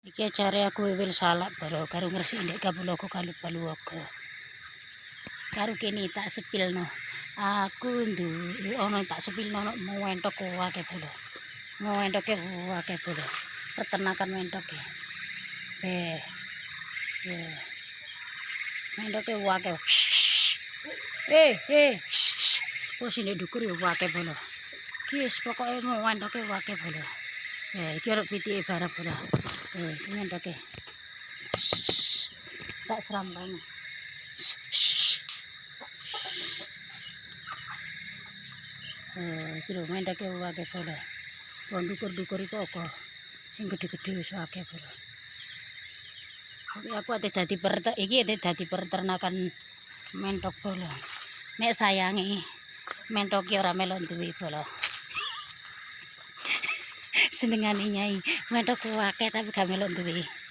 Iki ajare aku wiwil salak baro karo ngresik ndek Kapulaga Kalupaluwaga. Karo kene tak sepilno. Aku duwe ana tak sepilno mentok akeh bolo. Mentoke akeh bolo. Peternakan mentoke. Eh. Ya. Mentoke akeh. Oh sini dukur ya akeh bolo. Ki pokoke mentoke akeh bolo. Iki arep pitike barang bolo. Mentoke. Tak serambane. Iki lho mentoke akeh bolo. Wong dukur-dukur iku apa? Sing gedhe-gedhe wis akeh bolo. Aku ate dadi peternakan mentok bolo. Nek sayangi mentoke ora melok duwe bolo. Senengane nyai mentok akeh tapi gak melok duwe.